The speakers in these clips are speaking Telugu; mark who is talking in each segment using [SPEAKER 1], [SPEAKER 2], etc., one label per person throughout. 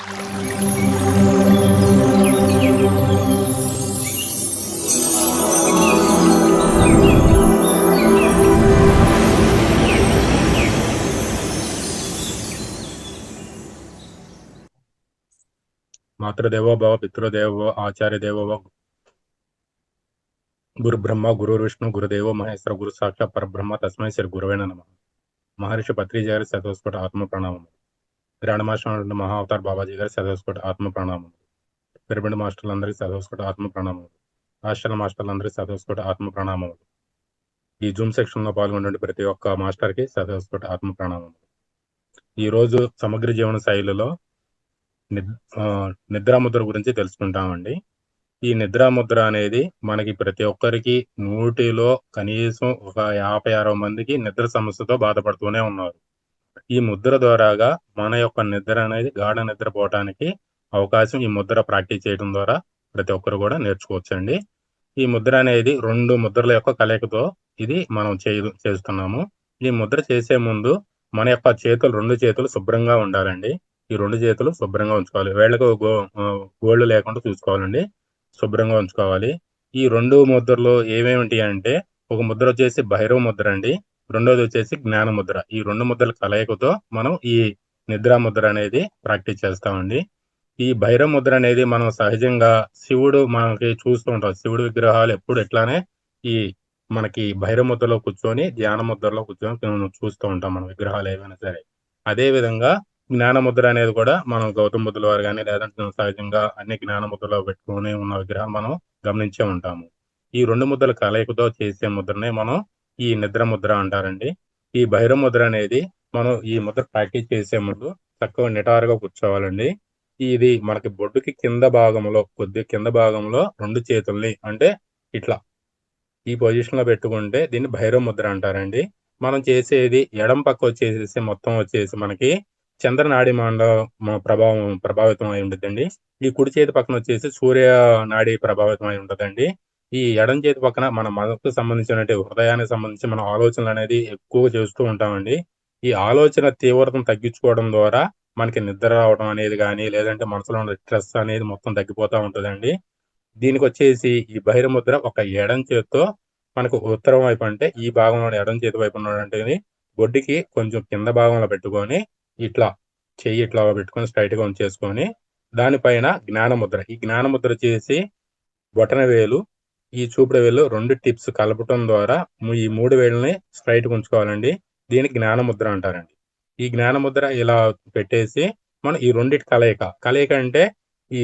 [SPEAKER 1] మాతృదేవో భవ, పితృదేవో భవ, ఆచార్య దేవో భవ, గురు బ్రహ్మ, గురు విష్ణు, గురుదేవో మహేశ్వర, గురు సాక్షాత్ పరబ్రహ్మ, తస్మై శ్రీ గురువే నమః. మహర్షి పత్రిజీ గారి శతస్ఫుట ఆత్మ ప్రణామం. గ్రాండ్ మాస్టర్ మహా అవతార్ బాబాజీ గారి శతస్ఫుట ఆత్మ ప్రణామం. పిరమిడ్ మాస్టర్లందరికీ శతస్ఫుట ఆత్మ ప్రణామం. హాస్టల్ మాస్టర్లందరికీ శతస్ఫుట ఆత్మ ప్రణామం. ఈ జూమ్ సెక్షన్ లో పాల్గొనే ప్రతి ఒక్క మాస్టర్ కి శతస్ఫుట ఆత్మ ప్రణామం. ఈ రోజు సమగ్ర జీవన శైలిలో నిద్రాముద్ర గురించి తెలుసుకుంటామండి. ఈ నిద్రాముద్ర అనేది మనకి ప్రతి ఒక్కరికి 100లో కనీసం ఒక 50-60 మందికి నిద్ర సమస్యతో బాధపడుతూనే ఉన్నారు. ఈ ముద్ర ద్వారాగా మన యొక్క నిద్ర అనేది గాఢ నిద్రపోవటానికి అవకాశం ఈ ముద్ర ప్రాక్టీస్ చేయడం ద్వారా ప్రతి ఒక్కరు కూడా నేర్చుకోవచ్చండి. ఈ ముద్ర అనేది 2 ముద్రల యొక్క కలయికతో ఇది మనం చేస్తున్నాము. ఈ ముద్ర చేసే ముందు మన యొక్క చేతులు 2 చేతులు శుభ్రంగా ఉండాలండి. ఈ 2 చేతులు శుభ్రంగా ఉంచుకోవాలి. వేళ్ళకు గోళ్ళు లేకుండా చూసుకోవాలండి. శుభ్రంగా ఉంచుకోవాలి. ఈ 2 ముద్రలు ఏమేమిటి అంటే, ఒక ముద్ర వచ్చేసి భైరవ ముద్ర అండి. రెండోది వచ్చేసి జ్ఞాన ముద్ర. ఈ 2 ముద్రల కలయికతో మనం ఈ నిద్రా ముద్ర అనేది ప్రాక్టీస్ చేస్తామండి. ఈ భైరవ ముద్ర అనేది మనం సహజంగా శివుడు మనకి చూస్తూ ఉంటాం. శివుడి విగ్రహాలు ఎప్పుడు ఇట్లానే ఈ మనకి భైరవ ముద్రలో కూర్చొని, ధ్యాన ముద్రలో కూర్చొని చూస్తూ ఉంటాం మనం విగ్రహాలు ఏవైనా సరే. అదే విధంగా జ్ఞాన ముద్ర అనేది కూడా మనం గౌతమ బుద్ధుల వారు కానీ, లేదంటే సహజంగా అన్ని జ్ఞాన ముద్రలో పెట్టుకొని ఉన్న విగ్రహాలు మనం గమనించే ఉంటాము. ఈ 2 ముద్రల కలయికతో చేసే ముద్రనే మనం ఈ నిద్ర ముద్ర అంటారండి. ఈ భైరవ ముద్ర అనేది మనం ఈ ముద్ర ప్రాక్టీస్ చేసే ముందు చక్కగా నిటారుగా కూర్చోవాలండి. ఇది మనకి బొడ్డుకి కింద భాగంలో, కొద్దిగా కింద భాగంలో 2 చేతుల్ని అంటే ఇట్లా ఈ పొజిషన్ లో పెట్టుకుంటే దీన్ని భైరవ ముద్ర అంటారండి. మనం చేసేది ఎడం పక్క వచ్చేసేసి మొత్తం వచ్చేసి మనకి చంద్రనాడి మండలం ప్రభావితం అయి ఉంటుందండి. ఈ కుడి చేతి పక్కన వచ్చేసి సూర్య నాడి ప్రభావితం అయి ఉంటుందండి. ఈ ఎడం చేతి పక్కన మన మనసుకు సంబంధించినటువంటి హృదయానికి సంబంధించి మన ఆలోచనలు అనేది ఎక్కువగా చేస్తూ ఉంటామండి. ఈ ఆలోచన తీవ్రతను తగ్గించుకోవడం ద్వారా మనకి నిద్ర రావడం అనేది కానీ, లేదంటే మనసులో ఉన్న స్ట్రెస్ అనేది మొత్తం తగ్గిపోతూ ఉంటుందండి. దీనికి వచ్చేసి ఈ బహిర్ముద్ర ఒక ఎడం చేత్తో మనకు ఉత్తరం వైపు అంటే ఈ భాగంలో ఎడం చేతి వైపు ఉన్నటువంటిది బొడ్డుకి కొంచెం కింద భాగంలో పెట్టుకొని ఇట్లా చెయ్యి ఇట్లా పెట్టుకొని స్ట్రైట్ గా ఉంచేసుకొని దానిపైన జ్ఞానముద్ర. ఈ జ్ఞానముద్ర చేసి బొటన వేలు, ఈ చూపుడు వేలు 2 టిప్స్ కలపటం ద్వారా ఈ 3 వేళ్ళని స్ట్రైట్ గా ఉంచుకోవాలండి. దీనికి జ్ఞానముద్ర అంటారండి. ఈ జ్ఞానముద్ర ఇలా పెట్టేసి మనం ఈ రెండిటి కలయిక అంటే ఈ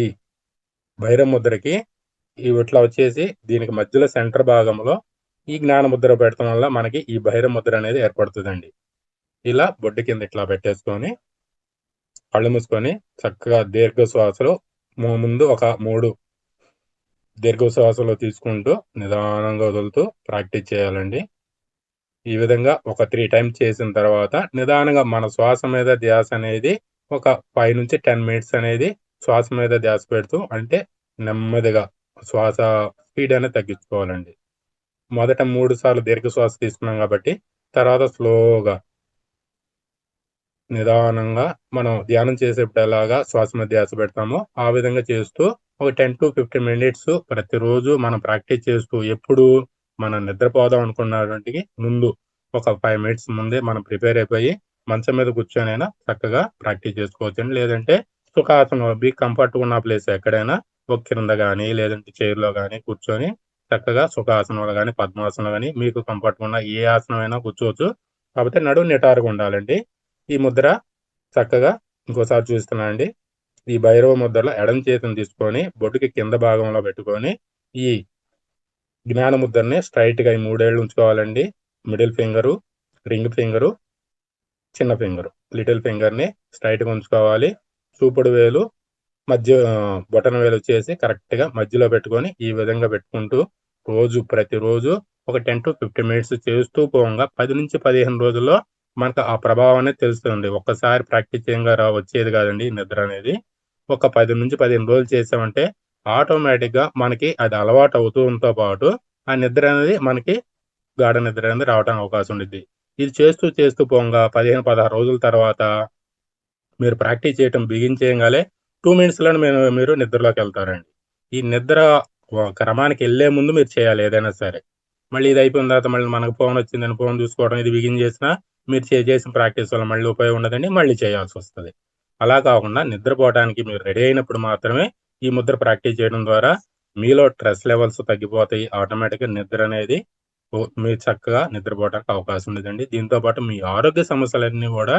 [SPEAKER 1] భైరవ ముద్రకి ఇట్లా వచ్చేసి దీనికి మధ్యలో సెంటర్ భాగంలో ఈ జ్ఞాన ముద్ర పెట్టడం వల్ల మనకి ఈ భైరవ ముద్ర అనేది ఏర్పడుతుందండి. ఇలా బొడ్డు కింద ఇట్లా పెట్టేసుకొని కళ్ళు మూసుకొని చక్కగా దీర్ఘ శ్వాసలు ముందు ఒక 3 దీర్ఘ శ్వాసలు తీసుకుంటూ నిదానంగా వదులుతూ ప్రాక్టీస్ చేయాలండి. ఈ విధంగా ఒక 3 టైమ్స్ చేసిన తర్వాత నిదానంగా మన శ్వాస మీద ధ్యాస అనేది ఒక 5 నుంచి 10 మినిట్స్ అనేది శ్వాస మీద ధ్యాస పెడుతూ అంటే నెమ్మదిగా శ్వాస స్పీడ్ అనేది తగ్గించుకోవాలండి. మొదట 3 సార్లు దీర్ఘ శ్వాస తీసుకున్నాం కాబట్టి తర్వాత స్లోగా నిదానంగా మనం ధ్యానం చేసేప్పుడు ఎలాగా శ్వాస మీద ధ్యాస పెడతామో ఆ విధంగా చేస్తూ ఒక 10 to 15 మినిట్స్ ప్రతిరోజు మనం ప్రాక్టీస్ చేస్తూ ఎప్పుడు మనం నిద్రపోదాం అనుకున్నటువంటికి ముందు ఒక 5 మినిట్స్ ముందే మనం ప్రిపేర్ అయిపోయి మంచం మీద కూర్చొనైనా చక్కగా ప్రాక్టీస్ చేసుకోవచ్చండి. లేదంటే సుఖాసనం మీకు కంఫర్ట్గా ఉన్న ప్లేస్ ఎక్కడైనా ఒక కింద కానీ లేదంటే చైర్లో కానీ కూర్చొని చక్కగా సుఖాసనంలో కానీ పద్మాసనంలో కానీ మీకు కంఫర్ట్గా ఉన్న ఏ ఆసనం అయినా కూర్చోవచ్చు. కాకపోతే నడుము నిటారుగా ఉండాలండి. ఈ ముద్ర చక్కగా ఇంకోసారి చూస్తున్నానండి. ఈ భైరవ ముద్రలో ఎడం చేతిని తీసుకొని బొడ్డుకి కింద భాగంలో పెట్టుకొని ఈ జ్ఞాన ముద్రని స్ట్రైట్ గా ఈ 3 ఏళ్ళు ఉంచుకోవాలండి. మిడిల్ ఫింగరు, రింగ్ ఫింగరు, చిన్న ఫింగరు, లిటిల్ ఫింగర్ ని స్ట్రైట్ గా ఉంచుకోవాలి. చూపుడు వేలు బొటన వేలు వచ్చేసి కరెక్ట్ గా మధ్యలో పెట్టుకొని ఈ విధంగా పెట్టుకుంటూ ప్రతిరోజు ఒక 10 to 15 మినిట్స్ చేస్తూ పోగా 10 నుంచి 15 రోజుల్లో మనకు ఆ ప్రభావం అనేది తెలుస్తుంది. ఒక్కసారి ప్రాక్టీస్ చేయంగా వచ్చేది కాదండి నిద్ర అనేది. ఒక 10 నుంచి 15 రోజులు చేసామంటే ఆటోమేటిక్ గా మనకి అది అలవాటు అవుతూతో పాటు ఆ నిద్ర అనేది మనకి గాఢ నిద్ర అనేది రావడానికి అవకాశం ఉంటుంది. ఇది చేస్తూ పోగా 15-16 రోజుల తర్వాత మీరు ప్రాక్టీస్ చేయటం బిగించేయగానే 2 మినిట్స్‌లోనే మీరు నిద్రలోకెళ్తారండి. ఈ నిద్ర క్రమానికి ఎళ్ళే ముందు మీరు చేయాలి ఏదైనా సరే. మళ్ళీ ఇది అయిపోయిన తర్వాత మళ్ళీ మనకు ఫోనొచ్చిందని ఫోన్ చూసుకోవడం ఇది బిగిన్ చేసినా మీరు చేసిన ప్రాక్టీస్ వల్ల మళ్ళీ ఉపయోగం ఉండదండి. మళ్ళీ చేయాల్సొస్తది. అలా కాకుండా నిద్రపోవడానికి మీరు రెడీ అయినప్పుడు మాత్రమే ఈ ముద్ర ప్రాక్టీస్ చేయడం ద్వారా మీలో స్ట్రెస్ లెవెల్స్ తగ్గిపోతాయి. ఆటోమేటిక్‌గా నిద్రనేది మీరు చక్కగా నిద్రపోవడానికి అవకాశం ఉండదండి. దీంతో పాటు మీ ఆరోగ్య సమస్యలన్నీ గూడా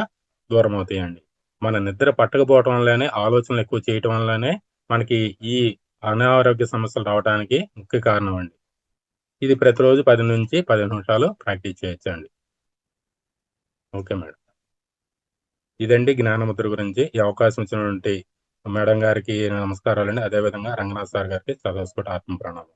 [SPEAKER 1] దూరమవుతాయండి. మన నిద్ర పట్టకపోవటం వల్లనే ఆలోచనలు ఎక్కువ చేయటం వల్లనే మనకి ఈ అనారోగ్య సమస్యలు రావడానికి ముఖ్య కారణం అండి. ఇది ప్రతిరోజు 10-15 నిమిషాలు ప్రాక్టీస్ చేయొచ్చండి. Okay madam. ఇదండి జ్ఞానముద్ర గురించి. ఈ అవకాశం ఇచ్చినటువంటి మేడం గారికి నమస్కారాలండి. అదేవిధంగా రంగనాథ్ సార్ గారికి సదాశివకోటి ఆత్మ ప్రణామాలు.